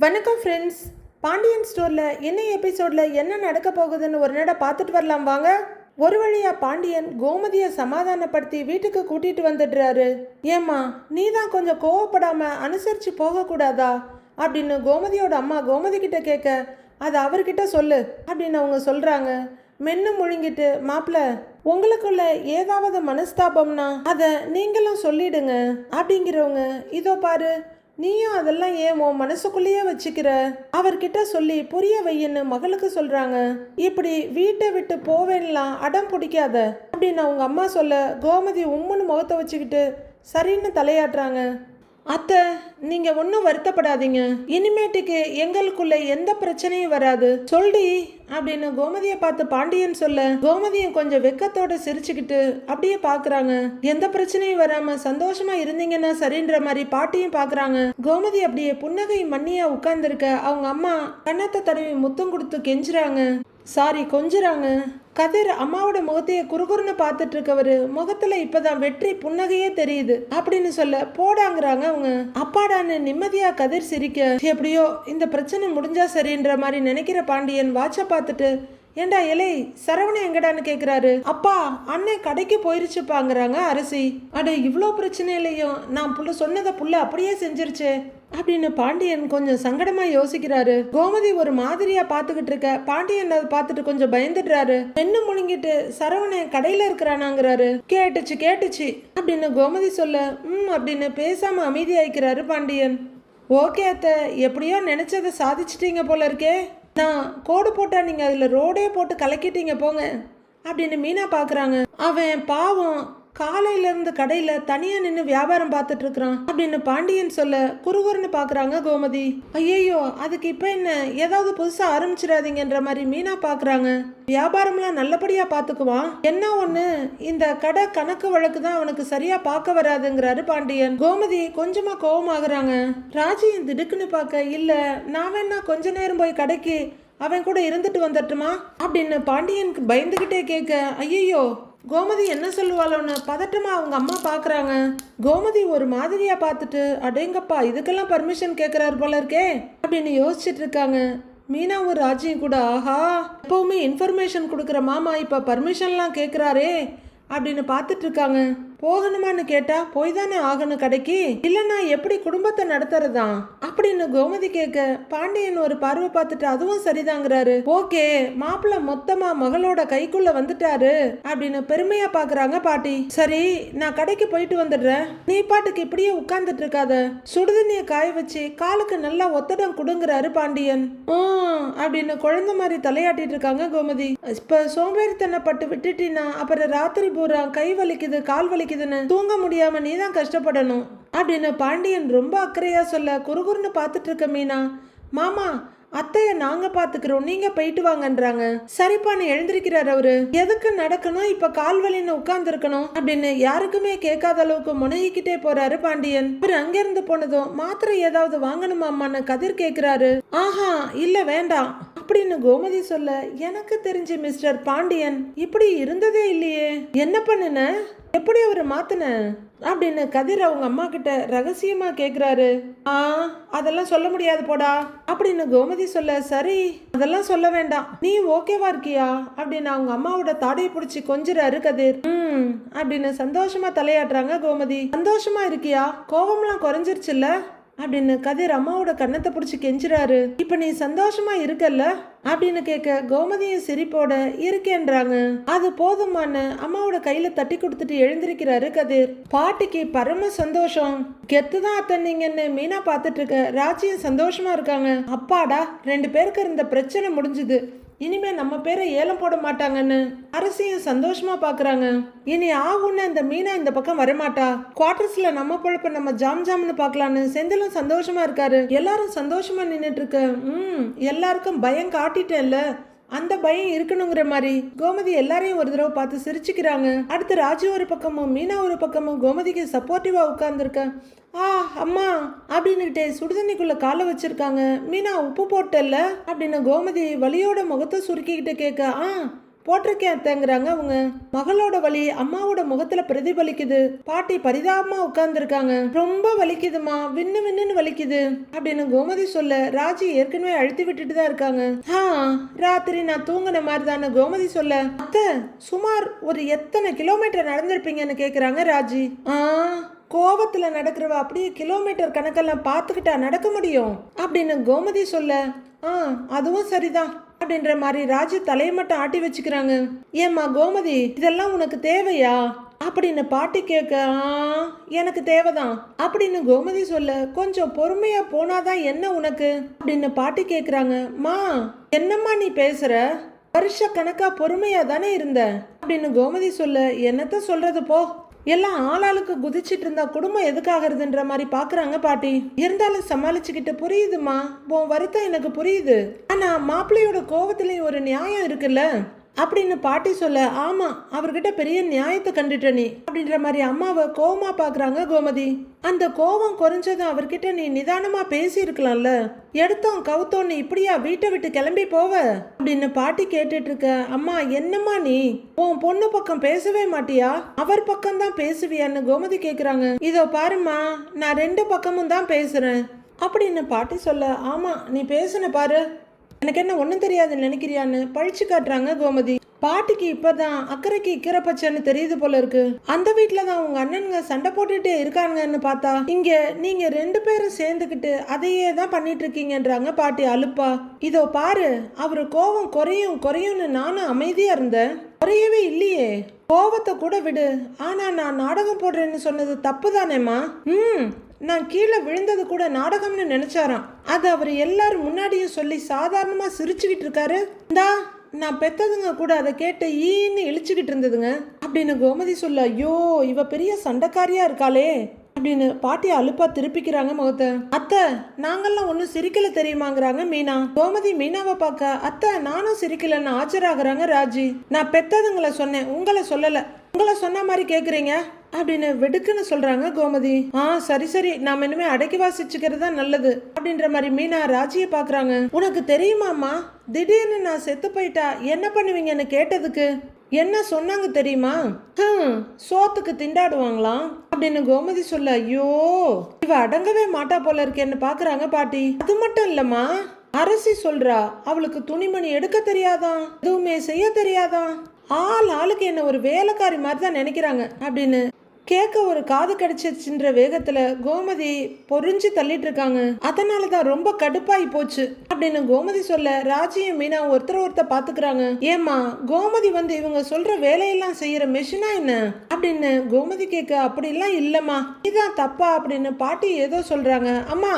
வணக்கம் ஃப்ரெண்ட்ஸ். பாண்டியன் ஸ்டோரில் என்ன எபிசோடில் என்ன நடக்க போகுதுன்னு ஒரு நட பார்த்துட்டு வரலாம் வாங்க. ஒரு வழியாக பாண்டியன் கோமதியை சமாதானப்படுத்தி வீட்டுக்கு கூட்டிகிட்டு வந்துடுறாரு. ஏம்மா, நீ தான் கொஞ்சம் கோவப்படாமல் அனுசரித்து போகக்கூடாதா அப்படின்னு கோமதியோட அம்மா கோமதி கிட்ட கேட்க, அதை அவர்கிட்ட சொல்லு அப்படின்னு அவங்க சொல்கிறாங்க. மென்னு முழுங்கிட்டு, மாப்பிள்ள உங்களுக்குள்ள ஏதாவது மனஸ்தாபம்னா அதை நீங்களும் சொல்லிடுங்க அப்படிங்கிறவங்க, இதோ பாரு நீயும் அதெல்லாம் ஏன் உன் மனசுக்குள்ளேயே வச்சுக்கிற, அவர்கிட்ட சொல்லி புரிய வையின்னு மகளுக்கு சொல்றாங்க. இப்படி வீட்டை விட்டு போவேன்லாம் அடம் பிடிக்காத அப்படின்னு அவங்க அம்மா சொல்ல, கோமதி உம்முன்னு முகத்தை வச்சுக்கிட்டு சரின்னு தலையாட்டுறாங்க. அத்தை, நீங்க ஒன்றும் வருத்தப்படாதீங்க, இனிமேட்டுக்கு எங்களுக்குள்ள எந்த பிரச்சனையும் வராது சொல்டி அப்படின்னு கோமதியை பார்த்து பாண்டியன் சொல்ல, கோமதியும் கொஞ்சம் வெக்கத்தோட சிரிச்சுக்கிட்டு அப்படியே பாக்குறாங்க. எந்த பிரச்சனையும் வராம சந்தோஷமா இருந்தீங்கன்னா சரின்ற மாதிரி பாட்டியும் பாக்குறாங்க. கோமதி அப்படியே புன்னகை மண்ணியா உட்கார்ந்துருக்க அவங்க அம்மா கன்னத்தை தடவி முத்தம் கொடுத்து கெஞ்சுறாங்க, சாரி கொஞ்சுறாங்க. கதிர் அம்மாவோட முகத்தையே குறுகுறுன்னு பார்த்துட்டு இருக்கவரு முகத்துல இப்பதான் வெற்றி புன்னகையே தெரியுது அப்படின்னு சொல்ல, போடாங்கிறாங்க அவங்க. அப்பாடான்னு நிம்மதியா கதிர் சிரிக்க, எப்படியோ இந்த பிரச்சனை முடிஞ்சா சரின்ற மாதிரி நினைக்கிற பாண்டியன் வாட்ச பார்த்துட்டு, ஏண்டா இலை சரவணன் எங்கடான்னு கேக்குறாரு. அப்பா, அண்ணன் கடைக்கு போயிருச்சுப்பாங்கிறாங்க அரசி. அட இவ்வளோ பிரச்சனையிலையும் நான் புள்ள சொன்னதை புள்ள அப்படியே செஞ்சிருச்சு அப்படின்னு பாண்டியன் கொஞ்சம் சங்கடமா யோசிக்கிறாரு. கோமதி ஒரு மாதிரியா பாத்துக்கிட்டு இருக்க பாண்டியன் அதை பார்த்துட்டு கொஞ்சம் பயந்துடுறாரு. பெண்ணு முழுங்கிட்டு சரவணன் கடையில இருக்கிறானாங்கிறாரு. கேட்டுச்சு அப்படின்னு கோமதி சொல்ல, அப்படின்னு பேசாம அமைதியாயிக்கிறாரு பாண்டியன். ஓகே அத்தை, எப்படியோ நினைச்சதை சாதிச்சிட்டீங்க போல இருக்கே, நான் கோடு போட்டா நீங்க அதுல ரோடே போட்டு கலக்கிட்டீங்க போங்க அப்படின்னு மீனா பாக்குறாங்க. அவன் பாவம் காலையில இருந்து கடையில தனியா நின்று வியாபாரம் பார்த்துட்டு இருக்கிறான் அப்படின்னு பாண்டியன் சொல்ல, குறுகுறுன்னு பாக்குறாங்க கோமதி. ஐயோ, அதுக்கு இப்ப என்ன, ஏதாவது புதுசா ஆரம்பிச்சிடாதீங்கன்ற மாதிரி மீனா பாக்குறாங்க. வியாபாரம்லாம் நல்லபடியா பாத்துக்குவான், என்ன ஒண்ணு இந்த கடை கணக்கு வழக்கு தான் அவனுக்கு சரியா பார்க்க வராதுங்கிறாரு பாண்டியன். கோமதி கொஞ்சமா கோவமாகறாங்க. ராஜியும் திடுக்குன்னு பார்க்க, இல்ல நான் வேணா கொஞ்ச நேரம் போய் கடைக்கு அவன் கூட இருந்துட்டு வந்துட்டுமா அப்படின்னு பாண்டியனுக்கு பயந்துகிட்டே கேட்க, ஐயோ கோமதி என்ன சொல்லுவாளோன்னு பதட்டமா அவங்க அம்மா பாக்குறாங்க. கோமதி ஒரு மாதிரியா பார்த்துட்டு, அடேங்கப்பா இதுக்கெல்லாம் பர்மிஷன் கேட்கிறாரு போல இருக்கே அப்படின்னு யோசிச்சுட்டு இருக்காங்க. மீனாவும் ராஜியும் கூட, ஆஹா எப்பவுமே இன்ஃபர்மேஷன் கொடுக்குற மாமா இப்ப பர்மிஷன்லாம் கேட்கிறாரே அப்படின்னு பார்த்துட்டு இருக்காங்க. போகணுமான்னு கேட்டா போய் தானே ஆகணும் கடைக்கு, இல்லைன்னா எப்படி குடும்பத்தை நடத்துறதா அப்படின்னு கோமதி கேட்க, பாண்டியன் ஒரு பார்வை பார்த்துட்டு அதுவும் சரிதாங்கிறாரு. ஓகே, மாப்பிள்ள மொத்தமா மகளோட கைக்குள்ள வந்துட்டாரு அப்படின்னு பெருமையா பாக்குறாங்க பாட்டி. சரி, நான் கடைக்கு போயிட்டு வந்துடுறேன், நீ பாட்டுக்கு இப்படியே உட்கார்ந்துட்டு இருக்காத, சுடுதண்ணிய காய வச்சு காலுக்கு நல்லா ஒத்தடம் கொடுங்கிறாரு பாண்டியன். அப்படின்னு குழந்தை மாதிரி தலையாட்டிட்டு இருக்காங்க கோமதி. இப்ப சோம்பேறித்தனப்பட்டு விட்டுட்டீன்னா அப்புறம் ராத்திரி பூரா கை வலிக்குது கால் வலிக்குதுன்னு தூங்க முடியாம நீதான் கஷ்டப்படணும் அப்படின்னு பாண்டியன் ரொம்ப அக்கறையா சொல்ல, குறுகுறுன்னு பார்த்துட்டு இருக்க மீனா, மாமா அத்தைய நாங்க பாத்துக்கிறோம், நீங்க போயிட்டு வாங்கன்றாங்க. சரிப்பான்னு எழுந்திருக்கிறார் அவரு. எதுக்கு நடக்கணும் இப்ப கால்வலின்னு உட்கார்ந்து இருக்கணும் அப்படின்னு யாருக்குமே கேட்காத அளவுக்கு முனகிக்கிட்டே போறாரு பாண்டியன். அவர் அங்கிருந்து போனதும் மாத்திரை ஏதாவது வாங்கணுமாமான்னு கதிர் கேக்குறாரு. ஆஹா இல்ல வேண்டாம் அப்படின்னு கோமதி சொல்ல, எனக்கு தெரிஞ்சு மிஸ்டர் பாண்டியன் இப்படி இருந்ததே இல்லையே, என்ன பண்ணுன, எப்படி அவரை மாத்துன அப்படின்னு கதிர் அவங்க அம்மா கிட்ட ரகசியமா கேக்குறாரு. அதெல்லாம் சொல்ல முடியாது போடா அப்படின்னு கோமதி சொல்ல, சரி அதெல்லாம் சொல்ல வேண்டாம், நீ ஓகேவா இருக்கியா அப்படின்னு அவங்க அம்மாவோட தாடையை பிடிச்சி கொஞ்சிறாரு கதிர். அப்படின்னு சந்தோஷமா தலையாட்டுறாங்க கோமதி. சந்தோஷமா இருக்கியா, கோபம்லாம் குறைஞ்சிருச்சுல்ல அப்படின்னு கதிர் அம்மாவோட கன்னத்தை பிடிச்சி கெஞ்சுறாரு. இப்ப நீ சந்தோஷமா இருக்கல்ல அப்படின்னு கேட்க, கோமதியும் சிரிப்போட இருக்கேன்றாங்க. அது போதுமான்னு அம்மாவோட கையில தட்டி கொடுத்துட்டு எழுந்திருக்கிறாரு கதிர். பாட்டிக்கு பரம சந்தோஷம். கெத்துதான் அத்தன்னீங்கன்னு மீனா பார்த்துட்டு இருக்க ராஜியும் சந்தோஷமா இருக்காங்க. அப்பாடா, 2 பேருக்கு இருந்த பிரச்சனை முடிஞ்சுது, இனிமே நம்ம பேரை ஏலம் போட மாட்டாங்கன்னு அரசியும் சந்தோஷமா பாக்குறாங்க. இனி ஆகுன்னு இந்த மீனா இந்த பக்கம் வரமாட்டா, குவார்டர்ஸ்ல நம்ம பொழப்ப நம்ம ஜாம்னு பாக்கலான்னு செந்திலும் சந்தோஷமா இருக்காரு. எல்லாரும் சந்தோஷமா நின்னுட்டு இருக்க, எல்லாருக்கும் பயம் காட்டிட்டேன்ல, அந்த பயம் இருக்கணுங்கிற மாதிரி கோமதி எல்லாரையும் ஒரு தடவை பார்த்து சிரிச்சுக்கிறாங்க. அடுத்து ராஜு ஒரு பக்கமும் மீனா ஒரு பக்கமும் கோமதிக்கு சப்போர்ட்டிவா உட்கார்ந்துருக்க, அம்மா அப்படின்னுகிட்டே சுடுதண்ணிக்குள்ள காலை வச்சிருக்காங்க. மீனா உப்பு போட்டல்ல அப்படின்னு கோமதி வலியோட முகத்தை சுருக்கிக்கிட்டு கேட்க, போட்டிருக்கேன் அத்தைங்கிறாங்க அவங்க. மகளோட வலி அம்மாவோட முகத்துல பிரதிபலிக்குது. பாட்டி பரிதாபமா உட்கார்ந்துருக்காங்க. ரொம்ப வலிக்குதுமா, விண்ணு விண்ணுன்னு வலிக்குது அப்படின்னு கோமதி சொல்ல ராஜி ஏற்கனவே அழுத்தி விட்டுட்டு தான் இருக்காங்க. ராத்திரி நான் தூங்கின மாதிரி தானே கோமதி சொல்ல. அத்தை சுமார் ஒரு எத்தனை கிலோமீட்டர் நடந்திருப்பீங்கன்னு கேக்குறாங்க ராஜி. கோவத்துல நடக்கிறவ அப்படியே கிலோமீட்டர் கணக்கெல்லாம் பார்த்துக்கிட்டா நடக்க முடியும் அப்படின்னு கோமதி சொல்ல. அதுவும் சரிதான் அப்படின்ற மாதிரி ராஜி தலையை மட்டும் ஆட்டி வச்சுக்கிறாங்க. ஏம்மா கோமதி இதெல்லாம் உனக்கு தேவையா அப்படின்னு பாட்டி கேட்க. எனக்கு தேவைதான் அப்படின்னு கோமதி சொல்ல. கொஞ்சம் பொறுமையா போனாதான் என்ன உனக்கு அப்படின்னு பாட்டி கேக்குறாங்க. மா என்னம்மா நீ பேசுற, வருஷ கணக்கா பொறுமையா தானே இருந்த அப்படின்னு கோமதி சொல்ல. என்னத்த சொல்றது போ, எல்லாம் ஆளாளுக்கு குதிச்சிட்டு இருந்தா குடும்பம் எதுக்காகிறதுன்ற மாதிரி பாக்குறாங்க பாட்டி. இருந்தாலும் சமாளிச்சுக்கிட்டு புரியுதுமா, உன் வருத்தம் எனக்கு புரியுது. ஆனா மாப்பிள்ளையோட கோவத்திலயும் ஒரு நியாயம் இருக்குல்ல அப்படின்னு பாட்டி சொல்ல. ஆமா அவர்கிட்ட பெரிய நியாயத்தை கண்டுட்ட நீ அப்படின்ற மாதிரி அம்மாவை கோவமா பாக்குறாங்க கோமதி. அந்த கோவம் குறைஞ்சதும் அவர்கிட்ட நீ நிதானமா பேசி இருக்கலாம்ல, எடுத்தோம் கவுத்தோன்னு இப்படியா வீட்டை விட்டு கிளம்பி போவ அப்படின்னு பாட்டி கேட்டுட்டு இருக்க. அம்மா என்னம்மா நீ உன் பொண்ணு பக்கம் பேசவே மாட்டியா, அவர் பக்கம் தான் பேசுவியான்னு கோமதி கேக்குறாங்க. இதோ பாருமா நான் ரெண்டு பக்கமும் தான் பேசுறேன் அப்படின்னு பாட்டி சொல்ல. ஆமா நீ பேசுன பாரு, எனக்கு என்ன ஒன்றும் தெரியாதுன்னு நினைக்கிறியான்னு பழிச்சு காட்டுறாங்க கோமதி. பாட்டிக்கு இப்பதான் அக்கறைக்கு இக்கரை பச்சைன்னு தெரியுது போல இருக்கு. அந்த வீட்டுல தான் உங்க அண்ணனுங்க சண்டை போட்டுட்டே இருக்காங்கன்னு பார்த்தா இங்க நீங்க ரெண்டு பேரும் சேர்ந்துக்கிட்டு அதையே தான் பண்ணிட்டு இருக்கீங்கன்றாங்க பாட்டி அலுப்பா. இதோ பாரு அவரு கோவம் குறையும் குறையும்னு நானும் அமைதியா இருந்தேன், குறையவே இல்லையே. கோவத்தை கூட விடு, ஆனா நான் நாடகம் போடுறேன்னு சொன்னது தப்பு தானேம்மா. நான் கீழே விழுந்தது கூட நாடகம்னு நினைச்சாராம். அது அவர் எல்லாரும் முன்னாடியும் சொல்லி சாதாரணமா சிரிச்சுக்கிட்டு இருக்காரு. இந்தா நான் பெத்ததுங்க கூட அதை கேட்டு ஈன்னு இழிச்சுக்கிட்டு இருந்ததுங்க அப்படின்னு கோமதி சொல்ல. ஐயோ இவ பெரிய சண்டைக்காரியா இருக்காளே அப்படின்னு பாட்டி அலுப்பா திருப்பிக்கிறாங்க முகத்தை. அத்தை நாங்கெல்லாம் ஒன்னும் சிரிக்கல தெரியுமாங்கிறாங்க மீனா. கோமதி மீனாவை பார்க்க. அத்தை நானும் சிரிக்கலன்னு ஆச்சராகிறாங்க ராஜி. நான் பெத்ததுங்களை சொன்னேன், உங்களை சொல்லல, உங்களை சொன்ன மாதிரி கேக்குறீங்க அப்படின்னு வெடுக்குன்னு சொல்றாங்க கோமதி. சரி சரி நாம இனிமே அடக்கி வாசிச்சுக்கிறது தான் நல்லது அப்படின்ற மாதிரி மீனா ராஜியை பாக்குறாங்க. உனக்கு தெரியுமாமா திடீர்னு நான் செத்து போயிட்டா என்ன பண்ணுவீங்கன்னு கேட்டதுக்கு என்ன சொன்னாங்க தெரியுமா? சோத்துக்கு திண்டாடுவாங்களாம் அப்படின்னு கோமதி சொல்ல. ஐயோ இவ அடங்கவே மாட்டா போல இருக்கேன்னு பாக்குறாங்க பாட்டி. அது மட்டும் இல்லம்மா, அரசி சொல்றா அவளுக்கு துணிமணி எடுக்க தெரியாதான், எதுவுமே செய்ய தெரியாதான், ஆளுக்கு என்ன ஒரு வேலைக்காரி மாதிரி தான் நினைக்கிறாங்க அப்படின்னு கேட்க ஒரு காது கடிச்சிருச்சுன்ற வேகத்துல கோமதி பொறிஞ்சு தள்ளிட்டு இருக்காங்க. அதனாலதான் ரொம்ப கடுப்பாயி போச்சு அப்படின்னு கோமதி சொல்ல. ராஜியும் மீனா ஒருத்தர் பாத்துக்கிறாங்க. ஏமா கோமதி இவங்க சொல்ற வேலையெல்லாம் செய்யற மெஷினா என்ன அப்படின்னு கோமதி கேட்க. அப்படி எல்லாம் இல்லம்மா, இதான் தப்பா அப்படின்னு பாட்டி ஏதோ சொல்றாங்க. அம்மா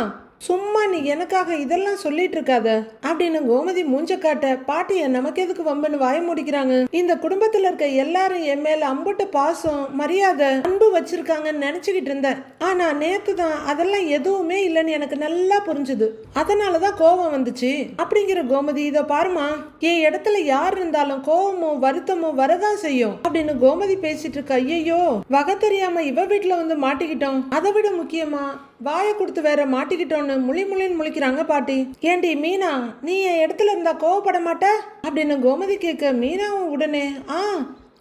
சும்மா நீ எனக்காக இதெல்லாம் சொல்லிட்டு இருக்காத அப்படின்னு கோமதி மூஞ்ச காட்ட. பாட்டிய நமக்கு எதுக்கு வம்புன்னு வாய முடிக்கிறாங்க. இந்த குடும்பத்துல இருக்க எல்லாரும் என் மேல அம்புட்டு பாசம் மரியாதை அன்பு வச்சிருக்காங்கன்னு நினைச்சுக்கிட்டு இருந்தேன். ஆனா நேத்து தான் அதெல்லாம் எதுவுமே இல்லைன்னு எனக்கு நல்லா புரிஞ்சுது, அதனாலதான் கோபம் வந்துச்சு அப்படிங்கிற கோமதி. இத பாருமா, என் இடத்துல யார் இருந்தாலும் கோபமும் வருத்தமும் வரதான் செய்யும் அப்படின்னு கோமதி பேசிட்டு இருக்க. ஐயோ வகை தெரியாம இவ வீட்டுல மாட்டிக்கிட்டோம், அதை விட முக்கியமா வாயை கொடுத்து வேற மாட்டிக்கிட்டோன்னு முழின்னு முழிக்கிறாங்க பாட்டி. ஏண்டி மீனா நீ என் இடத்துல இருந்தா கோவப்பட மாட்ட அப்படின்னு கோமதி கேட்க. மீனாவும் உடனே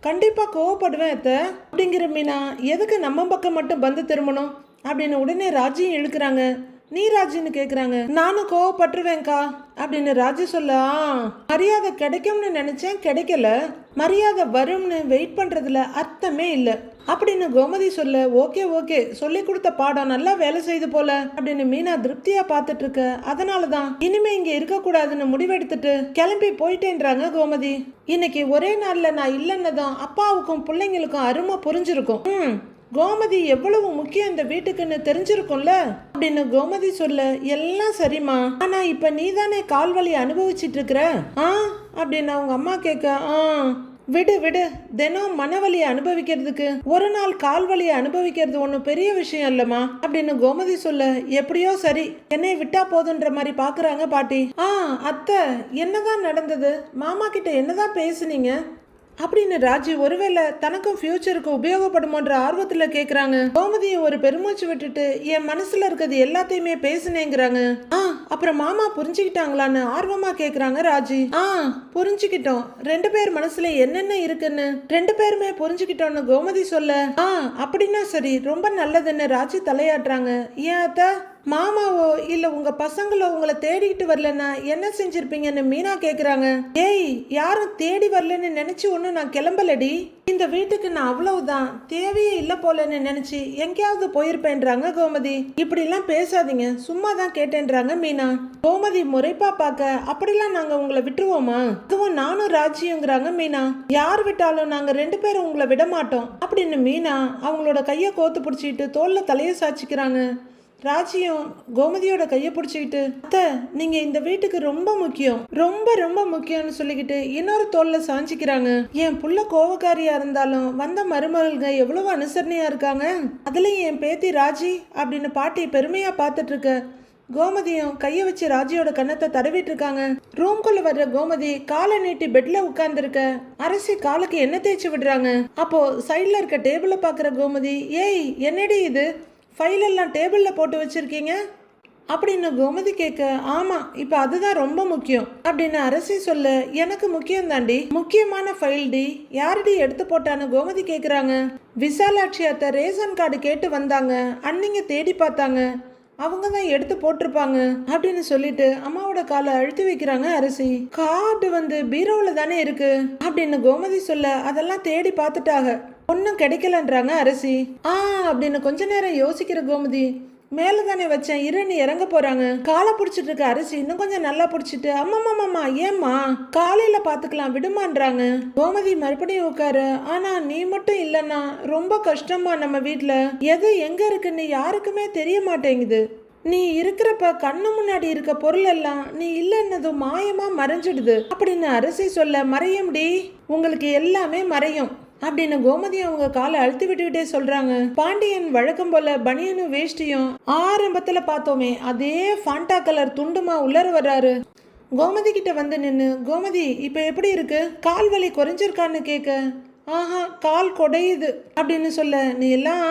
கண்டிப்பா கோவப்படுவேன் அத்தை அப்படிங்கிற மீனா. எதுக்கு நம்ம பக்கம் மட்டும் வந்து திரும்பணும் அப்படின்னு உடனே ராஜியும் இழுக்கிறாங்க. நீ ராஜின்னு கேக்குறாங்க. நானும் கோவப்பட்டுருவேன்க்கா அப்படின்னு ராஜி சொல்ல. மரியாதை கிடைக்கும்னு நினைச்சேன், கிடைக்கல, மரியாதை வரும்னு வெயிட் பண்றதுல அர்த்தமே இல்லை அப்படின்னு கோமதி சொல்ல. ஓகே ஓகே சொல்லி கொடுத்த பாடம் நல்லா வேலை செய்து போல அப்படின்னு மீனா திருப்தியா பாத்துட்டு இருக்க. அதனாலதான் இனிமே இங்க இருக்க கூடாதுன்னு முடிவெடுத்துட்டு கிளம்பி போயிட்டேன்றாங்க கோமதி. இன்னைக்கு ஒரே நாள்ல நான் இல்லைன்னதும் அப்பாவுக்கும் பிள்ளைங்களுக்கும் அருமை புரிஞ்சிருக்கும். கோமதி எவ்வளவு முக்கியம் இந்த வீட்டுக்குன்னு தெரிஞ்சிருக்கும்ல அப்படின்னு கோமதி சொல்ல. எல்லாம் சரிம்மா, ஆனா இப்ப நீ தானே கால்வலி அனுபவிச்சிட்டு இருக்கிற அப்படின்னு அவங்க அம்மா கேட்க. விடு விடு, தினம் மனவலியை அனுபவிக்கிறதுக்கு ஒரு நாள் கால்வலியை அனுபவிக்கிறது ஒன்றும் பெரிய விஷயம் இல்லம்மா அப்படின்னு கோமதி சொல்ல. எப்படியோ சரி, என்னை விட்டா போதுன்ற மாதிரி பாக்குறாங்க பாட்டி. அத்தை என்னதான் நடந்தது, மாமா கிட்ட என்னதான் பேசுனீங்க அப்படின்னு ராஜி ஒருவேளை தனக்கும் ஃபியூச்சருக்கு உபயோகப்படுமோன்ற ஆர்வத்துல கேக்குறாங்க. கோமதியை ஒரு பெருமூச்சு விட்டுட்டு என் மனசுல இருக்கிறது எல்லாத்தையுமே பேசுனேங்கிறாங்க. அப்புறம் மாமா புரிஞ்சுக்கிட்டாங்களான்னு ஆர்வமா கேக்குறாங்க ராஜி. புரிஞ்சுக்கிட்டோம். 2 பேர் மனசுல என்னென்ன இருக்குன்னு 2 பேருமே புரிஞ்சுக்கிட்டோம்னு கோமதி சொல்ல, அப்படின்னா சரி, ரொம்ப நல்லதுன்னு ராஜி தலையாட்டுறாங்க. ஏன் அத்த, மாமாவோ இல்ல உங்க பசங்களோ உங்களை தேடிக்கிட்டு வரலன்னா என்ன செஞ்சிருப்பீங்கன்னு மீனா கேக்குறாங்க. ஏய், யாரும் தேடி வரலன்னு நினைச்சு ஒண்ணு நான் கிளம்பலடி. இந்த வீட்டுக்கு நான் அவ்வளவுதான், தேவையே இல்ல போலன்னு நினைச்சு எங்கேயாவது போயிருப்பேன்றாங்க கோமதி. இப்படி எல்லாம் பேசாதீங்க, சும்மா தான் கேட்டேன்றாங்க மீனா. கோமதி முறைப்பா பார்க்க, அப்படிலாம் நாங்க உங்களை விட்டுருவோமா? அதுவும் நானும் ராஜியுங்கிறாங்க மீனா. யார் விட்டாலும் நாங்க 2 பேரும் உங்களை விட மாட்டோம் அப்படின்னு மீனா அவங்களோட கைய கோத்து பிடிச்சிட்டு தோல்ல தலைய சாச்சிக்கிறாங்க. ராஜியும் கோமதியோட கையை பிடிச்சிக்கிட்டு, அத்தை நீங்க இந்த வீட்டுக்கு ரொம்ப முக்கியம், ரொம்ப ரொம்ப முக்கியம்னு சொல்லிக்கிட்டு இன்னொரு தோல்ல சாஞ்சிக்கிறாங்க. என் புள்ள கோவக்காரியா இருந்தாலும் வந்த மருமகள்க எவ்வளவு அனுசரணையா இருக்காங்க. அதுலயும் என் பேத்தி ராஜி அப்படின்னு பாட்டி பெருமையா பார்த்துட்டு இருக்க. கோமதியும் கைய வச்சு ராஜியோட கன்னத்தை தடவிட்டு இருக்காங்க. ரூம்குள்ள வர்ற கோமதி காலை நீட்டி பெட்ல உட்கார்ந்து இருக்க. அரசி காலுக்கு என்ன தேய்ச்சி விடுறாங்க. அப்போ சைட்ல இருக்க டேபிள பாக்குற கோமதி, ஏய் என்னடி இது, ஃபைல் எல்லாம் டேபிளில் போட்டு வச்சிருக்கீங்க அப்படின்னு கோமதி கேட்க, ஆமா இப்போ அதுதான் ரொம்ப முக்கியம் அப்படின்னு அரசி சொல்ல, எனக்கு முக்கியம் தாண்டி, முக்கியமான ஃபைல் டி, யாரடி எடுத்து போட்டான்னு கோமதி கேட்குறாங்க. விசாலாட்சி அத்தை ரேஷன் கார்டு கேட்டு வந்தாங்க, அன்னிங்க தேடி பார்த்தாங்க, அவங்க தான் எடுத்து போட்டிருப்பாங்க அப்படின்னு சொல்லிட்டு அம்மாவோட காலை அழுத்தி வைக்கிறாங்க அரசி. கார்டு பீரோவில் தானே இருக்கு அப்படின்னு கோமதி சொல்ல, அதெல்லாம் தேடி பார்த்துட்டாங்க, ஒன்றும் கிடைக்கலன்றாங்க அரசி. அப்படின்னு கொஞ்ச நேரம் யோசிக்கிற கோமதி, மேல தானே வச்சேன், இருன்னு இறங்க போறாங்க. காலை பிடிச்சிட்டு இருக்க அரசி இன்னும் கொஞ்சம் நல்லா பிடிச்சிட்டு, அம்மா ஏம்மா காலையில பாத்துக்கலாம் விடுமான்றாங்க. கோமதி மறுபடியும் உட்காரு. ஆனா நீ மட்டும் இல்லைன்னா ரொம்ப கஷ்டமா, நம்ம வீட்டுல எது எங்க இருக்குன்னு யாருக்குமே தெரிய மாட்டேங்குது. நீ இருக்கிறப்ப கண்ணு முன்னாடி இருக்க பொருள் எல்லாம் நீ இல்லைன்னதும் மாயமா மறைஞ்சிடுது அப்படின்னு அரசி சொல்ல, மறையும்டி, உங்களுக்கு எல்லாமே மறையும் அப்படின்னு கோமதி அவங்க காலை அழுத்தி விட்டுக்கிட்டே சொல்றாங்க. பாண்டியன் வழக்கம் போல பனியனும் வேஷ்டியும் ஆரம்பத்துல பார்த்தோமே அதே ஃபாண்டா கலர் துண்டுமா உள்ளர வர்றாரு. கோமதி கிட்ட வந்து நின்னு, கோமதி இப்ப எப்படி இருக்கு, கால் வலி குறைஞ்சிருக்கான்னு கேட்க, கால் கொடையுது அப்படின்னு சொல்ல, நீ எல்லாம்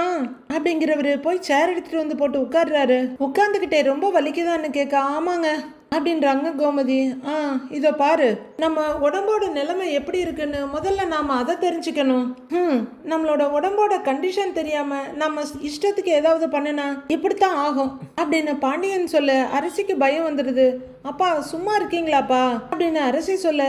அப்படிங்கிறவரு போய் சேர் எடுத்துட்டு வந்து போட்டு உட்கார்றாரு. உட்கார்ந்துகிட்டே ரொம்ப வலிக்குதான்னு கேட்க, ஆமாங்க அப்படின்றாங்க கோமதி. இதோ பாரு, நம்ம உடம்போட நிலைமை எப்படி இருக்குன்னு முதல்ல நாம அதை தெரிஞ்சுக்கணும். நம்மளோட உடம்போட கண்டிஷன் தெரியாம நம்ம இஷ்டத்துக்கு ஏதாவது பண்ணனா இப்படித்தான் ஆகும் அப்படின்னு பாண்டியன் சொல்ல, அரசிக்கு பயம் வந்துடுது. அப்பா சும்மா இருக்கீங்களாப்பா அப்படின்னு அரசி சொல்ல,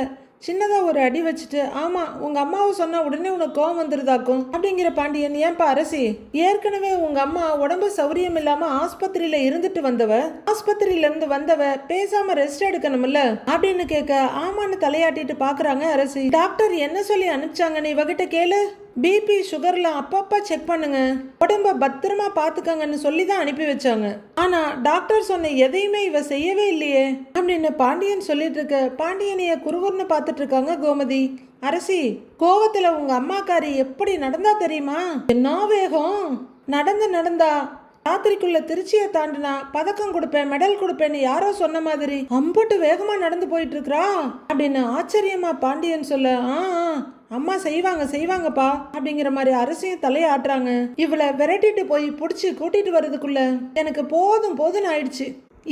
சின்னதா ஒரு அடி வச்சுட்டு, ஆமா உங்க அம்மாவை சொன்னா உடனே உனக்கு கோவம் வந்துருதாக்கும் அப்படிங்கிற பாண்டியன், ஏன்பா அரசி, ஏற்கனவே உங்க அம்மா உடம்பு சௌரியம் இல்லாம ஆஸ்பத்திரியில இருந்துட்டு வந்தவ, ஆஸ்பத்திரியில இருந்து வந்தவ பேசாம ரெஸ்ட் எடுக்கணும்ல அப்படின்னு கேட்க, ஆமான்னு தலையாட்டிட்டு பாக்குறாங்க அரசி. டாக்டர் என்ன சொல்லி அனுப்பிச்சாங்கன்னு இவகிட்ட கேளு, பிபி சுகர்லாம் அப்பப்ப செக் பண்ணுங்க, உடம்ப பத்திரமா பாத்துக்கங்கன்னு சொல்லி தான் அனுப்பி வச்சாங்க. ஆனா டாக்டர் சொன்ன எதையுமே இவ செய்யவே இல்லையே அப்படின்னு பாண்டியன் சொல்லிட்டு இருக்க. பாண்டியனைய குறுகுறுன்னு பார்த்துட்டு இருக்காங்க கோமதி. அரசி, கோவத்துல உங்க அம்மாக்காரி எப்படி நடந்தா தெரியுமா, என்ன வேகம் நடந்தா ராத்திரிக்குள்ள திருச்சியை தாண்டினா பதக்கம் கொடுப்பேன் மெடல் கொடுப்பேன்னு யாரோ சொன்ன மாதிரி அம்புட்டு வேகமா நடந்து போயிட்டு இருக்கா அப்படின்னு ஆச்சரியமா பாண்டியன் சொல்ல, அம்மா செய்வாங்கப்பா அப்படிங்கிற மாதிரி அரசியும் தலையாட்டுறாங்க. இவளை விரட்டிட்டு போய் புடிச்சு கூட்டிட்டு வர்றதுக்குள்ள எனக்கு போதும்னு ஆயிடுச்சு.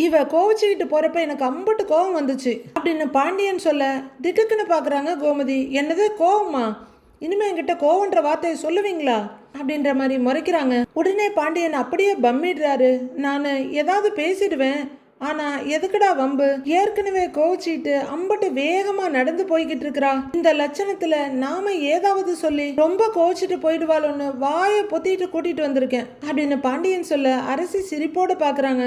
இவ கோவிச்சுக்கிட்டு போறப்ப எனக்கு அம்புட்டு கோவம் வந்துச்சு அப்படின்னு பாண்டியன் சொல்ல, திடுக்குன்னு பாக்குறாங்க கோமதி. என்னது கோவமா, இனிமே என்கிட்ட கோவன்ற வார்த்தையை சொல்லுவீங்களா அப்படின்ற மாதிரி முறைக்கிறாங்க. உடனே பாண்டியன் அப்படியே பம்மிடுறாரு. நான் ஏதாவது பேசிடுவேன், ஆனா எதுக்குடா வம்பு, ஏற்கனவே கோவிச்சிட்டு அம்பட்டு வேகமா நடந்து போய்கிட்டு இருக்கிறா, இந்த லட்சணத்துல நாம ஏதாவது சொல்லி ரொம்ப கோவிச்சிட்டு போயிடுவாளோன்னு வாயை பொத்திட்டு கூட்டிட்டு வந்திருக்கேன் அப்படின்னு பாண்டியன் சொல்ல, அரசி சிரிப்போட பாக்குறாங்க.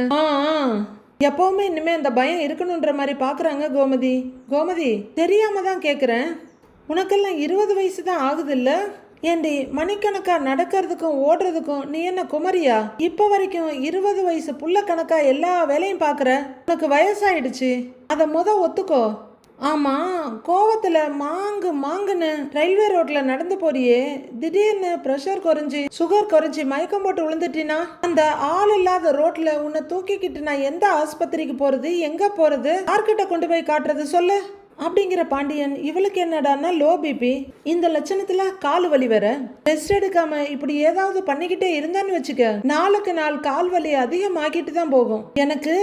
எப்பவுமே இனிமே அந்த பயம் இருக்கணும்ன்ற மாதிரி பாக்குறாங்க கோமதி. கோமதி, தெரியாம தான் கேக்குறேன், உனக்கெல்லாம் 20 வயசு தான் ஆகுது இல்ல, ஏண்டி மணிக்கணக்கா நடக்கிறதுக்கும் ஓடுறதுக்கும் நீ என்ன குமரியா, இப்ப வரைக்கும் 20 வயசு புள்ள கணக்கா எல்லா வேலையும் பாக்குற, உனக்கு வயசாயிடுச்சு, அத ஒத்துக்கோ. ஆமா, கோவத்துல மாங்குன்னு ரயில்வே ரோட்ல நடந்து போறியே, திடீர்னு பிரஷர் குறைஞ்சி சுகர் குறைஞ்சி மயக்கம் போட்டு விழுந்துட்டினா அந்த ஆள் இல்லாத ரோட்ல உன்னை தூக்கிக்கிட்டு நான் எந்த ஆஸ்பத்திரிக்கு போறது, எங்க போறது, யார்கிட்ட கொண்டு போய் காட்டுறது சொல்லு அப்படிங்கிற பாண்டியன், இவளுக்கு என்னடான்னா லோ பிபி, இந்த லட்சணத்துல கால் வலி வேற, ரெஸ்ட் எடுக்காம இப்படி ஏதாவது பண்ணிக்கிட்டே இருந்தான்னு வச்சுக்க, நாளுக்கு நாள் கால் வலி அதிகமாக்கிட்டு தான் போகும். எனக்கு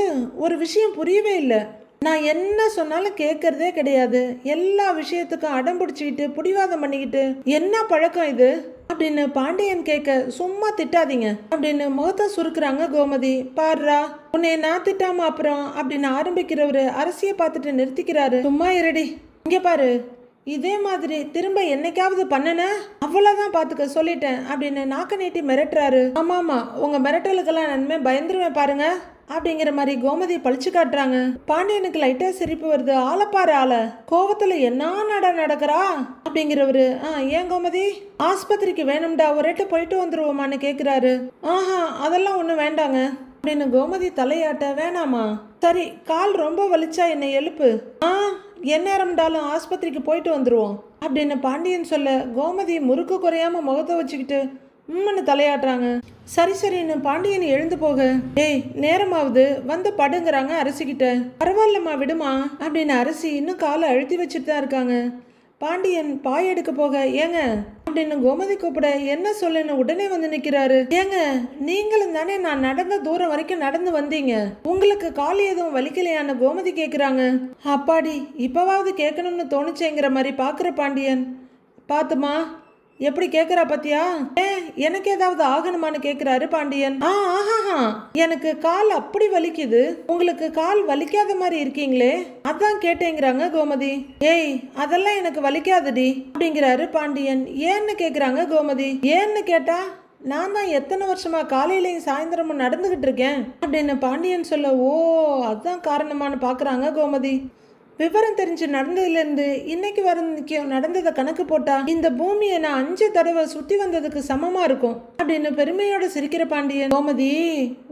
ஒரு விஷயம் புரியவே இல்லை. நான் என்ன சொன்னாலும் கேட்கறதே கிடையாது. எல்லா விஷயத்துக்கும் அடம் பிடிச்சிக்கிட்டு பிடிவாதம் பண்ணிக்கிட்டு என்ன பழக்கம் இது அப்படின்னு பாண்டியன் கேட்க, சும்மா திட்டாதீங்க அப்படின்னு முகத்தை சுருக்குறாங்க கோமதி. பாருடா, உன்னை நான் திட்டாம அப்புறம் அப்படின்னு ஆரம்பிக்கிறவரு அரசியை பார்த்துட்டு நிறுத்திக்கிறாரு. சும்மா இருடி, இங்க பாரு, இதே மாதிரி திரும்ப என்னைக்காவது பண்ணன அவ்வளவுதான் பாத்துக்க சொல்லிட்டேன் அப்படின்னு நாக்க நீட்டி மிரட்டுறாரு. ஆமாமா, உங்க மிரட்டலுக்கெல்லாம் நன்மை பயந்துருவேன் பாருங்க அப்படிங்கிற மாதிரி கோமதி பழிச்சு காட்டுறாங்க. பாண்டியனுக்கு லைட்டா சிரிப்பு வருது. ஆளப்பாரு ஆள, கோவத்துல என்ன நடக்கிறா அப்படிங்கிறவரு, ஏன் கோமதி, ஆஸ்பத்திரிக்கு வேணும்டா, ஒரேட்டு போயிட்டு வந்துருவோமான்னு கேக்குறாரு. ஆஹா, அதெல்லாம் ஒண்ணும் வேண்டாங்க அப்படின்னு கோமதி தலையாட்ட. வேணாமா, சரி, கால் ரொம்ப வலிச்சா என்னை எழுப்பு, எந்நேரம்டாலும் ஆஸ்பத்திரிக்கு போயிட்டு வந்துருவோம் அப்படின்னு பாண்டியன் சொல்ல, கோமதி முறுக்கு குறையாம முகத்தை வச்சுக்கிட்டு உம்முன்னு தலையாட்டுறாங்க. சரி சரின்னு பாண்டியன் எழுந்து போக, ஏய் நேரமாவது வந்து படுங்கிறாங்க அரசிக்கிட்ட. பரவாயில்லம்மா விடுமா அப்படின்னு அரசி இன்னும் காலை அழுத்தி வச்சுட்டு தான் இருக்காங்க. பாண்டியன் பாய் எடுக்க போக, ஏங்க அப்படின்னு கோமதி கூப்பிட, என்ன சொல்லுன்னு உடனே வந்து நிக்கிறாரு. ஏங்க, நீங்களும் தானே நான் நடந்த தூரம் வரைக்கும் நடந்து வந்தீங்க, உங்களுக்கு கால் எதுவும் வலிக்கலையான்னு கோமதி கேக்குறாங்க. அப்பாடி, இப்பவாவது கேட்கணும்னு தோணுச்சேங்கிற மாதிரி பாக்குற பாண்டியன், பாத்துமா எப்படி கேக்குறா பத்தியா, எனக்கு ஏதாவது ஆகணுமான்னு கேக்குறாரு பாண்டியன். ஆஹா, எனக்கு கால் அப்படி வலிக்குது, உங்களுக்கு கால் வலிக்காத மாதிரி இருக்கீங்களே அதான் கேட்டேங்கிறாங்க கோமதி. ஏய், அதெல்லாம் எனக்கு வலிக்காதடி அப்படிங்கிறாரு பாண்டியன். ஏன்னு கேக்குறாங்க கோமதி. ஏன்னு கேட்டா, நான் தான் எத்தனை வருஷமா காலையிலையும் சாயந்தரமும் நடந்துகிட்டு இருக்கேன் அப்படின்னு பாண்டியன் சொல்ல, ஓ அதுதான் காரணமானு பாக்குறாங்க கோமதி. விவரம் தெரிஞ்சு நடந்ததுலேருந்து இன்னைக்கு வரைக்கும் நடந்ததை கணக்கு போட்டா இந்த பூமியை நான் 5 தடவை சுத்தி வந்ததுக்கு சமமா இருக்கும் அப்படின்னு பெருமையோட சிரிக்கிற பாண்டியன். கோமதி,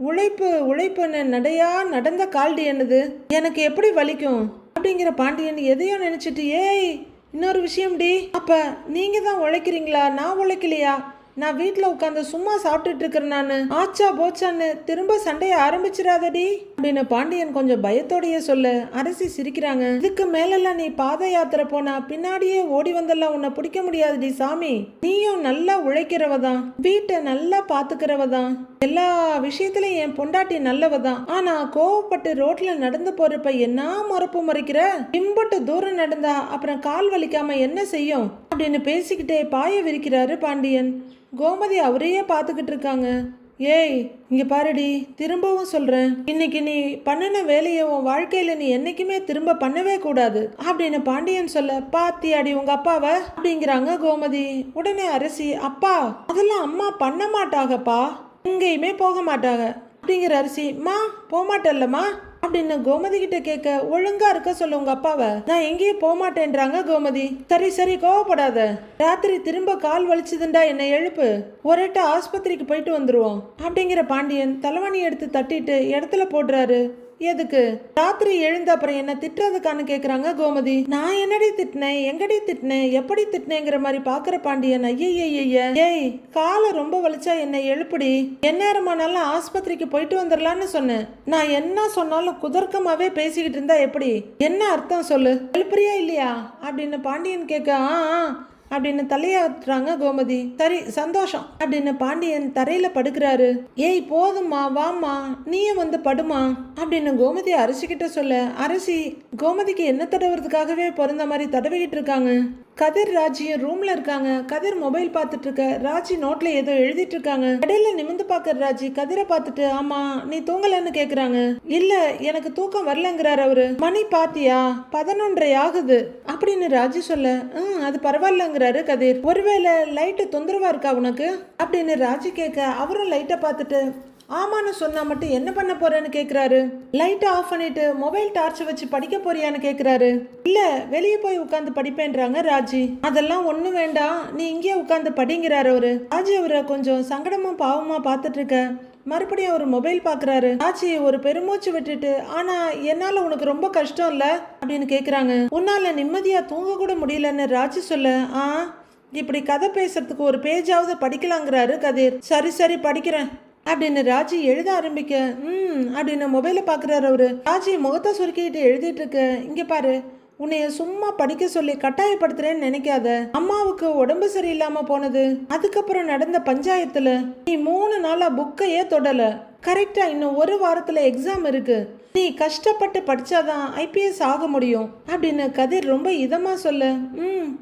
உழைப்பு உழைப்புன்னு நடையா நடந்த கால்டி என்னது, எனக்கு எப்படி வலிக்கும் அப்படிங்கிற பாண்டியன் எதையோ நினைச்சிட்டு, ஏய் இன்னொரு விஷயம்டி, அப்ப நீங்க தான் உழைக்கிறீங்களா, நான் உழைக்கலையா, நான் வீட்டில் உட்காந்து சும்மா சாப்பிட்டுட்டு இருக்கிறேன் நானு, ஆச்சா போச்சான்னு திரும்ப சண்டையை ஆரம்பிச்சிடாதடி அப்படின்னு பாண்டியன் கொஞ்சம் பயத்தோடையே சொல்ல, அரசி சிரிக்கிறாங்க. இதுக்கு மேலெல்லாம் நீ பாத யாத்திரை போனா பின்னாடியே ஓடி வந்தெல்லாம் உன்னை பிடிக்க முடியாதுடி சாமி, நீயும் நல்லா உழைக்கிறவதான், வீட்டை நல்லா பாத்துக்கிறவதான், எல்லா விஷயத்திலையும் என் பொண்டாட்டி நல்லவதான், ஆனா கோவப்பட்டு ரோட்ல நடந்து போறப்ப என்ன மறப்பு மறைக்கிற, பின்பட்டு தூரம் நடந்தா அப்புறம் கால் வலிக்காம என்ன செய்யும் அப்படின்னு பேசிக்கிட்டே பாய விரிக்கிறாரு பாண்டியன். கோமதி அவரையே பார்த்துக்கிட்டு இருக்காங்க. ஏய் இங்க பாருடி, திரும்பவும் சொல்றேன், இன்னைக்கு நீ பண்ணின வேலையை உன் வாழ்க்கையில நீ என்னைக்குமே திரும்ப பண்ணவே கூடாது அப்படின்னு பாண்டியன் சொல்ல, பாத்தியாடி உங்க அப்பாவை அப்படிங்கிறாங்க கோமதி. உடனே அரசி, அப்பா அதெல்லாம் அம்மா பண்ண மாட்டாகப்பா, எங்கேயுமே போக மாட்டாங்க அப்படிங்கிற அரசி, மா போகமாட்டல்லம்மா அப்படின்னு கோமதி கிட்ட கேட்க, ஒழுங்கா இருக்க சொல்ல உங்க அப்பாவை, நான் எங்கேயும் போக மாட்டேன்றாங்க கோமதி. சரி சரி கோவப்படாத, ராத்திரி திரும்ப கால் வலிச்சதுண்டா என்னை எழுப்பு, ஒரேட்ட ஆஸ்பத்திரிக்கு போயிட்டு வந்துருவோம் அப்படிங்கிற பாண்டியன் தலைவணி எடுத்து தட்டிட்டு இடத்துல போடுறாரு. எதுக்கு, ராத்திரி எழுந்த அப்புறம் என்ன திட்டுறதுக்கான்னு கேக்குறாங்க கோமதி. நான் என்னடி திட்டினேன், எங்கடி திட்டினேன், எப்படி திட்டினேங்கிற மாதிரி பாக்குற பாண்டியன், ஐயய்ய, ஏய் காலை ரொம்ப வலிச்சா என்னை எழுப்புடி, எந்நேரமானாலும் ஆஸ்பத்திரிக்கு போயிட்டு வந்துடலான்னு சொன்னேன், நான் என்ன சொன்னாலும் குதர்க்கமாவே பேசிக்கிட்டு இருந்தா எப்படி, என்ன அர்த்தம் சொல்லு, எழுப்புறியா இல்லையா அப்படின்னு பாண்டியன் கேட்க, அப்படின்னு தலையாட்டுறாங்க கோமதி. சரி சந்தோஷம் அப்படின்னு பாண்டியன் தரையில படுக்கிறாரு. ஏய் போதுமா, வாமா நீயும் வந்து படுமா அப்படின்னு கோமதி அரசிக்கிட்ட சொல்ல, அரசி கோமதிக்கு என்ன தடவுறதுக்காகவே பிறந்த மாதிரி தடவிக்கிட்டு இருக்காங்க. கதிர் ராஜியும் ரூம்ல இருக்காங்க. கதிர் மொபைல் பார்த்துட்டு இருக்க, ராஜி நோட்ல ஏதோ எழுதிட்டு இருக்காங்க. இடையில நிமிந்து பாக்குற ராஜி கதிரை பார்த்துட்டு, ஆமா நீ தூங்கலன்னு கேக்குறாங்க. இல்ல எனக்கு தூக்கம் வரலங்கிறாரு அவரு. மணி பாத்தியா 11:30 ஆகுது அப்படின்னு ராஜி சொல்ல, அது பரவாயில்லங்கிறாரு கதிர். ஒருவேளை லைட்டு தொந்தரவா இருக்கா உனக்கு அப்படின்னு ராஜி கேட்க, அவரும் லைட்டை பார்த்துட்டு ஆமான்னு சொன்னா மட்டும் என்ன பண்ண போறேன்னு கேக்குறாரு. லைட் ஆஃப் பண்ணிட்டு மொபைல் டார்ச் வச்சு படிக்க போறியான்னு கேக்குறாரு. இல்ல வெளியே போய் உட்காந்து படிப்பேன்றாங்க ராஜி. அதெல்லாம் ஒண்ணும் வேண்டாம், நீ இங்கே உட்காந்து படிங்கிறாரு அவரு. ராஜி அவரை கொஞ்சம் சங்கடமும் பாவமா பார்த்துட்டு இருக்க, மறுபடியும் அவர் மொபைல் பாக்குறாரு. ராஜி ஒரு பெருமூச்சு விட்டுட்டு, ஆனா என்னால உனக்கு ரொம்ப கஷ்டம் இல்ல அப்படின்னு கேக்குறாங்க. உன்னால நிம்மதியா தூங்க கூட முடியலன்னு ராஜி சொல்ல, இப்படி கதை பேசுறதுக்கு ஒரு பேஜாவது படிக்கலாங்கிறாரு கதிர். சரி சரி படிக்கிறேன் அப்படின்னு ராஜி எழுத ஆரம்பிக்க, அப்படின்னு மொபைல பாக்குறாரு அவரு. ராஜி முகத்தை சுருக்கிட்டு எழுதிட்டு இருக்க, இங்க பாரு உன்னைய சும்மா படிக்க சொல்லி கட்டாயப்படுத்துறேன்னு நினைக்காத. அம்மாவுக்கு உடம்பு சரியில்லாம போனது, அதுக்கப்புறம் நடந்த பஞ்சாயத்துல நீ 3 நாளா புக்கையே தொடல. கரெக்டா இன்னும் 1 வாரத்துல எக்ஸாம் இருக்கு. நீ கஷ்டப்பட்டு படிச்சாதான் ஐபிஎஸ் ஆக முடியும் அப்படின்னு கதிர் ரொம்ப இதமா சொல்ல,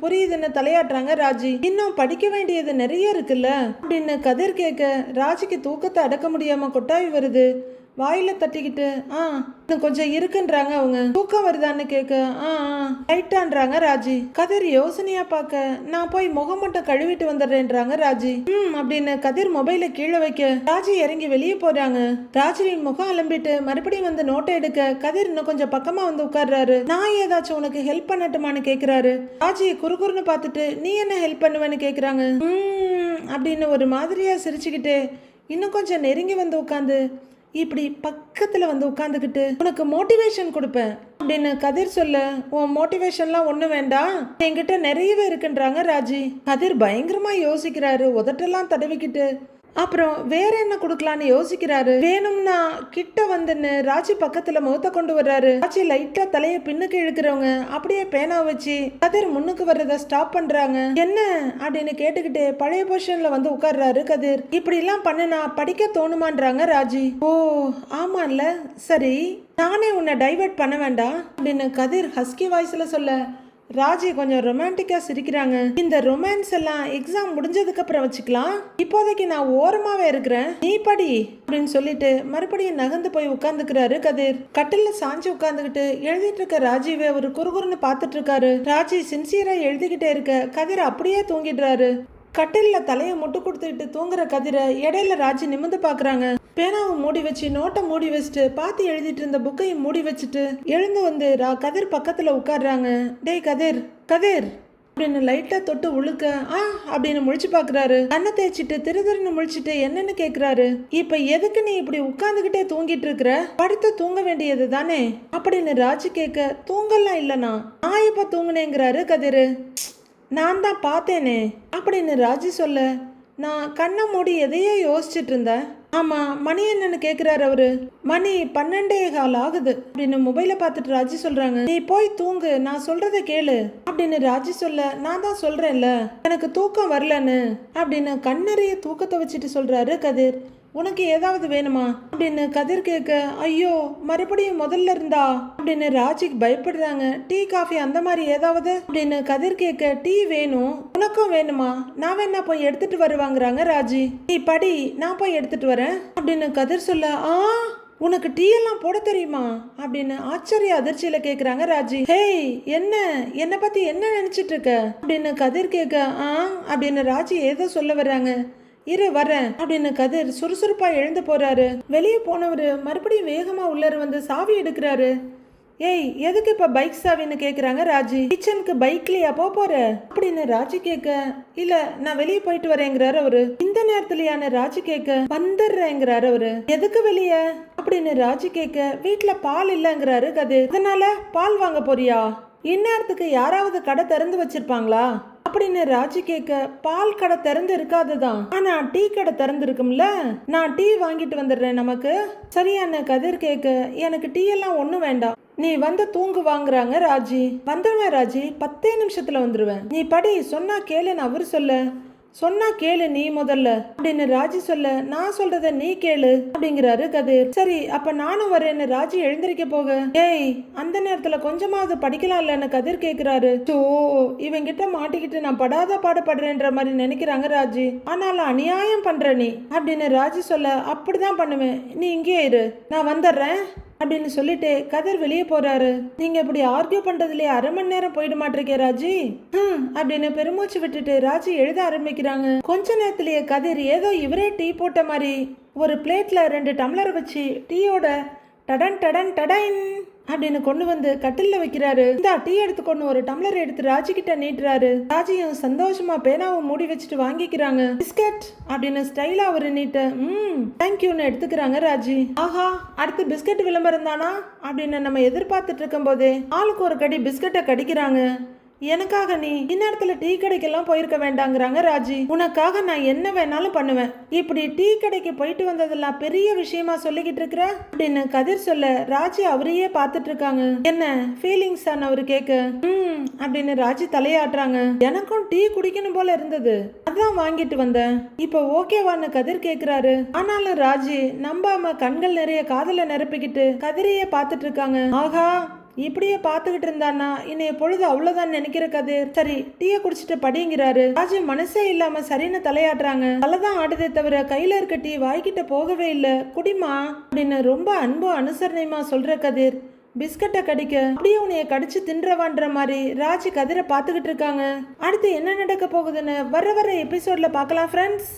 புரியுதுன்னு தலையாட்டுறாங்க ராஜி. இன்னும் படிக்க வேண்டியது நிறைய இருக்குல்ல அப்படின்னு கதிர் கேட்க, ராஜிக்கு தூக்கத்தை அடக்க முடியாம கொட்டாவி வருது. வாயில தட்டிக்கிட்டு இன்னும் கொஞ்சம் இருக்குன்றாங்க அவங்க. தூக்கம் வருதான்னு கேட்க லைட்டான்றாங்க ராஜி. கதிர் யோசனையா பார்க்க, நான் போய் முகம் மட்டும் கழுவிட்டு வந்துடுறேன்றாங்க ராஜி. அப்படின்னு கதிர் மொபைல கீழே வைக்க ராஜி இறங்கி வெளியே போறாங்க. ராஜியின் முகம் அலம்பிட்டு மறுபடியும் வந்து நோட்டை எடுக்க கதிர் இன்னும் கொஞ்சம் பக்கமா வந்து உட்கார்றாரு. நான் ஏதாச்சும் உனக்கு ஹெல்ப் பண்ணட்டுமான்னு கேக்குறாரு. ராஜி குறுகுறுன்னு பார்த்துட்டு, நீ என்ன ஹெல்ப் பண்ணுவேன்னு கேக்குறாங்க. அப்படின்னு ஒரு மாதிரியா சிரிச்சுக்கிட்டு இன்னும் கொஞ்சம் நெருங்கி வந்து உட்காந்து இப்படி பக்கத்துல வந்து உட்காந்துக்கிட்டு, உனக்கு மோட்டிவேஷன் கொடுப்பேன் அப்படின்னு கதிர் சொல்ல, உன் மோட்டிவேஷன்லாம் ஒண்ணு வேண்டாம், என்கிட்ட நிறையவே இருக்குன்றாங்க ராஜி. கதிர் பயங்கரமா யோசிக்கிறாரு, உதட்டெல்லாம் தடவிக்கிட்டு. அப்புறம் வேற என்ன கொடுக்கலான்னு யோசிக்கிறாரு. வேணும்னா கிட்ட வந்துன்னு ராஜி பக்கத்துல முகத்தை கொண்டு வர்றாரு. ராஜி லைட்டா தலைய பின்னுக்கு இழுக்கிறவங்க அப்படியே பேனா வச்சு கதிர் முன்னுக்கு வர்றத ஸ்டாப் பண்றாங்க. என்ன அப்படின்னு கேட்டுக்கிட்டு பழைய பொசிஷன்ல வந்து உட்கார்றாரு கதிர். இப்படி எல்லாம் பண்ணுனா படிக்க தோணுமான்றாங்க ராஜி. ஓ ஆமால, சரி நானே உன்னை டைவர்ட் பண்ண வேண்டாம் அப்படின்னு கதிர் ஹஸ்கி வாய்ஸ்ல சொல்ல, ராஜி கொஞ்சம் ரொமான்டிக்கா சிரிக்கிறாங்க. இந்த ரொமான்ஸ் எல்லாம் எக்ஸாம் முடிஞ்சதுக்கு அப்புறம் வச்சுக்கலாம், இப்போதைக்கு நான் ஓரமாவே இருக்கிறேன், நீ படி அப்படின்னு சொல்லிட்டு மறுபடியும் நகர்ந்து போய் உட்கார்ந்துக்கிறாரு கதிர். கட்டில சாஞ்சு உட்கார்ந்துகிட்டு எழுதிட்டு இருக்க ராஜிவை ஒரு குறுகுறுன்னு பார்த்துட்டு இருக்காரு. ராஜி சின்சியரா எழுதிக்கிட்டே இருக்க கதிர் அப்படியே தூங்கிடுறாரு. கட்டில தலைய முட்டு கொடுத்துக்கிட்டு தூங்குற கதிரை இடையில ராஜி நிமிந்து பாக்குறாங்க. பேனாவை மூடி வச்சு நோட்டை மூடி வச்சுட்டு பார்த்து எழுதிட்டு இருந்த புக்கையும் மூடி வச்சுட்டு எழுந்து வந்து கதிர் பக்கத்துல உட்காடுறாங்க. டேய் கதிர், கதிர் அப்படின்னு லைட்டா தொட்டு உழுக்க அப்படின்னு முழிச்சு பாக்குறாரு. கண்ணை தேய்ச்சிட்டு திருதிருன்னு முழிச்சிட்டு என்னன்னு கேக்குறாரு. இப்ப எதுக்கு நீ இப்படி உட்கார்ந்துகிட்டே தூங்கிட்டு இருக்கிற, படுத்து தூங்க வேண்டியது தானே அப்படின்னு ராஜி கேட்க, தூங்கலாம் இல்லனா நான் இப்ப தூங்குனேங்கிறாரு கதிர். நான் தான் பார்த்தேனே அப்படின்னு ராஜி சொல்ல, நான் கண்ணை மூடி எதையோ யோசிச்சுட்டு இருந்தேன். ஆமா மணி என்னன்னு கேக்குறாரு அவரு. மணி 12:15 ஆகுது அப்படின்னு மொபைல பார்த்துட்டு ராஜி சொல்றாங்க. நீ போய் தூங்கு, நான் சொல்றத கேளு அப்படின்னு ராஜி சொல்ல, நான் தான் சொல்றேன்ல எனக்கு தூக்கம் வரலன்னு அப்படின்னு கண்ணறைய தூக்கத்தை வச்சுட்டு சொல்றாரு கதிர். உனக்கு ஏதாவது வேணுமா அப்படின்னு கதிர் கேட்க, ஐயோ மறுபடியும் முதல்ல இருந்தா அப்படின்னு ராஜிக்கு பயப்படுறாங்க. டீ காஃபி அந்த மாதிரி ஏதாவது அப்படின்னு கதிர் கேட்க, டீ வேணும், உனக்கும் வேணுமா, நான் வேணா போய் எடுத்துட்டு வருவாங்கிறாங்க ராஜி. நீ படி, நான் போய் எடுத்துட்டு வரேன் அப்படின்னு கதிர் சொல்ல, உனக்கு டீ எல்லாம் போட தெரியுமா அப்படின்னு ஆச்சரிய அதிர்ச்சியில கேக்குறாங்க ராஜி. ஹேய் என்ன பத்தி என்ன நினைச்சிட்டு இருக்க அப்படின்னு கதிர் கேட்க, அப்படின்னு ராஜி ஏதோ சொல்ல வர்றாங்க. இரு வரேன் அப்படின்னு கதிர் சுறுசுறுப்பா எழுந்து போறாரு. வெளியே போனவரு மறுபடியும் வேகமா உள்ளாரு வந்து சாவி எடுக்கிறாரு. ஏய் எதுக்கு இப்ப பைக் சாவின்னு கேக்குறாங்க ராஜி. கிச்சனுக்கு பைக்லயா போற அப்படின்னு ராஜி கேட்க, இல்ல நான் வெளியே போயிட்டு வரேங்கிறாரு அவரு. இந்த நேரத்துலயான ராஜி கேட்க, வந்துடுறேங்கிறாரு அவரு. எதுக்கு வெளியே அப்படின்னு ராஜி கேட்க, வீட்டுல பால் இல்லங்கிறாரு கதிர். அதனால பால் வாங்க போறியா, இந்நேரத்துக்கு யாராவது கடை திறந்து வச்சிருப்பாங்களா அப்படின்னு ராஜி கேட்க, பால் கடை திறந்து இருக்காதுதான், ஆனா டீ கடை திறந்து இருக்கும்ல, நான் டீ வாங்கிட்டு வந்துடுறேன் நமக்கு சரியான கதிர் கேட்க, எனக்கு டீ எல்லாம் ஒண்ணும் வேண்டாம், நீ வந்து தூங்கு வாங்குறாங்க ராஜி. வந்துருவேன் ராஜி, 10 நிமிஷத்துல வந்துருவேன், நீ படி, சொன்னா கேளுன்னு அவரு சொல்ல, சொன்னா கேளு நீ முதல்ல அப்படின்னு ராஜி சொல்ல, நான் சொல்றத நீ கேளு அப்படிங்கிறாரு கதிர். சரி அப்ப நானும் வரேன்னு ராஜி எழுந்திருக்க போக, ஏய் அந்த நேரத்துல கொஞ்சமாவது படிக்கலாம் இல்லன்னு கதிர் கேக்குறாரு. இவங்கிட்ட மாட்டிக்கிட்டு நான் படாத பாடுபடுறேன்ற மாதிரி நினைக்கிறாங்க ராஜி. ஆனாலும் அநியாயம் பண்ற நீ அப்படின்னு ராஜி சொல்ல, அப்படிதான் பண்ணுவேன், நீ இங்கே இரு, நான் வந்துடுறேன் அப்படின்னு சொல்லிட்டு கதிர் வெளியே போறாரு. நீங்க இப்படி ஆர்கியூ பண்றதுலயே 1/2 மணி நேரம் போயிட மாட்டிருக்கே ராஜி அப்படின்னு பெருமூச்சு விட்டுட்டு ராஜி எழுத ஆரம்பிக்கிறாங்க. கொஞ்ச நேரத்திலேயே கதிர் ஏதோ இவரே டீ போட்ட மாதிரி ஒரு பிளேட்ல 2 டம்ளர் வச்சு டீயோட டடன் டடன் டடன் அப்படின்னு கொண்டு வந்து கட்டில்ல வைக்கிறாரு. இந்த டீ எடுத்துக்கொண்டு ஒரு டம்ளர் எடுத்து ராஜி கிட்ட நீட்டுறாரு. ராஜியும் சந்தோஷமா பேனாவை மூடி வச்சுட்டு வாங்கிக்கிறாங்க. பிஸ்கட் அப்படின்னு ஸ்டைலா ஒரு நீட்ட தேங்க்யூன்னு எடுத்துக்கிறாங்க ராஜி. ஆஹா அடுத்து பிஸ்கட் விளம்பரம் தானா அப்படின்னு நம்ம எதிர்பார்த்துட்டு இருக்கும் போதே ஆளுக்கு ஒரு கடி பிஸ்கட்டை கடிக்கிறாங்க. எனக்காக நீ இந்நேரத்துல டீ கடைக்கெல்லாம் போயிருக்க வேண்டாங்கிறாங்க ராஜி. உனக்காக நான் என்ன வேணாலும் பண்ணுவேன். இப்படி டீ கடைக்கு போயிட்டு வந்ததெல்லாம் பெரிய விஷயமா சொல்லிக்கிட்டு இருக்கிற அப்படின்னு கதிர் சொல்ல ராஜி அவரையே பார்த்துட்டு இருக்காங்க. என்ன ஃபீலிங்ஸ் தான் அவரு கேட்க அப்படின்னு ராஜி தலையாட்டுறாங்க. எனக்கும் டீ குடிக்கணும் போல இருந்தது, அதான் வாங்கிட்டு வந்தேன். இப்ப ஓகேவான்னு கதிர் கேக்குறாரு. ஆனாலும் ராஜி நம்பாம கண்கள் நிறைய காதல நிரப்பிக்கிட்டு கதிரையே பார்த்துட்டு இருக்காங்க. ஆகா, இப்படியே பாத்துக்கிட்டு இருந்தானா இன்னைய பொழுது அவ்வளவுதான் நினைக்கிற கதிர். சரி டீய குடிச்சிட்டு படிங்கிறாரு. ராஜு மனசே இல்லாம சரின்னு தலையாடுறாங்க. தலைதான் ஆடுதே தவிர கையில இருக்க டீ வாய்க்கிட்ட போகவே இல்ல. குடிமா அப்படின்னு ரொம்ப அன்பு அனுசரணைமா சொல்ற கதிர் பிஸ்கட்டை கடிக்க அப்படியே உன்னைய கடிச்சு தின்றவான்ற மாதிரி ராஜி கதிரை பாத்துக்கிட்டு இருக்காங்க. அடுத்து என்ன நடக்க போகுதுன்னு வர எபிசோட்ல பார்க்கலாம் ஃப்ரெண்ட்ஸ்.